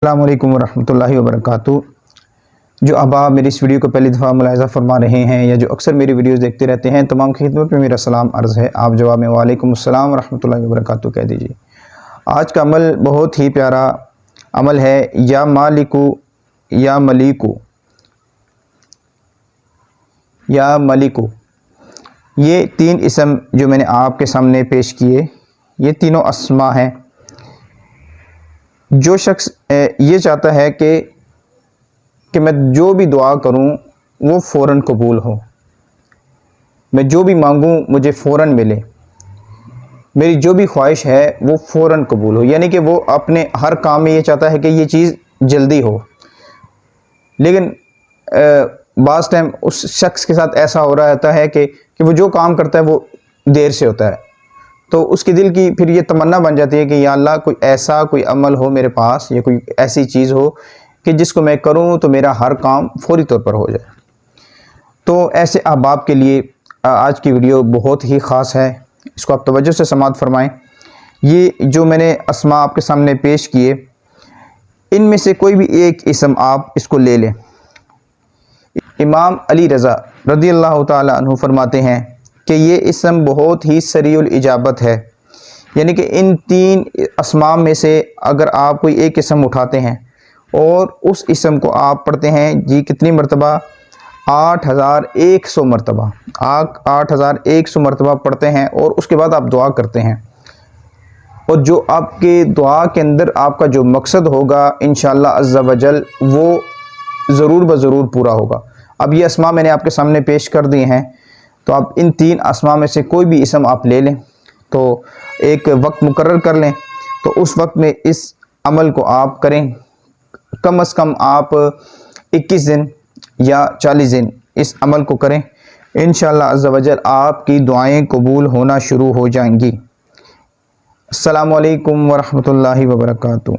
अस्सलामु अलैकुम वरहमतुल्लाहि वबरकातुहू। जो अहबाब मेरी इस वीडियो को पहली दफ़ा मुलाहिज़ा फरमा रहे हैं या जो अक्सर मेरी वीडियोस देखते रहते हैं, तमाम की खिदमत में मेरा सलाम अर्ज़ है। आप जवाब में वालेकुम अस्सलाम वरहमतुल्लाहि वबरकातुहू कह दीजिए। आज का अमल बहुत ही प्यारा अमल है, या मालिकु या मलिकु या मलिकु। ये तीन इसम जो मैंने आपके सामने पेश किए, ये तीनों अस्मा हैं। जो शख्स ये चाहता है कि मैं जो भी दुआ करूं वो फ़ौरन कबूल हो, मैं जो भी मांगूं मुझे फ़ौरन मिले, मेरी जो भी ख्वाहिश है वो फ़ौरन कबूल हो, यानी कि वो अपने हर काम में ये चाहता है कि ये चीज़ जल्दी हो। लेकिन बाज़ टाइम उस शख्स के साथ ऐसा हो रहा होता है कि वो जो काम करता है वो देर से होता है, तो उसके दिल की फिर ये तमन्ना बन जाती है कि या अल्लाह कोई अमल हो मेरे पास, या कोई ऐसी चीज़ हो कि जिसको मैं करूं तो मेरा हर काम फौरी तौर पर हो जाए। तो ऐसे अहबाब के लिए आज की वीडियो बहुत ही ख़ास है, इसको आप तवज्जो से समाअत फरमाएं। ये जो मैंने अस्मा आपके सामने पेश किए, इनमें से कोई भी एक इसम आप इसको ले लें। इमाम अली रज़ा रज़ियल्लाहु ताला अन्हु फरमाते हैं कि ये इसम बहुत ही सरीउल इजाबत है, यानी कि इन तीन अस्मा में से अगर आप कोई एक इसम उठाते हैं और उस इसम को आप पढ़ते हैं जी कितनी मरतबा, 8100 मरतबा, 8100 मरतबा पढ़ते हैं और उसके बाद आप दुआ करते हैं, और जो आपके दुआ के अंदर आपका जो मकसद होगा इंशाअल्लाह अज़्ज़ा वजल वो ज़रूर ब ज़रूर पूरा होगा। अब ये अस्मा मैंने आपके सामने पेश कर दिए हैं, तो आप इन तीन अस्मा में से कोई भी इसम आप ले लें, तो एक वक्त मुकर्रर कर लें, तो उस वक्त में इस अमल को आप करें। कम से कम आप 21 दिन या 40 दिन इस अमल को करें, इंशाअल्लाह अज़्ज़ा वजल आपकी दुआएं कबूल होना शुरू हो जाएंगी। अस्सलामु अलैकुम वरहमतुल्लाहि वबरकातुहू।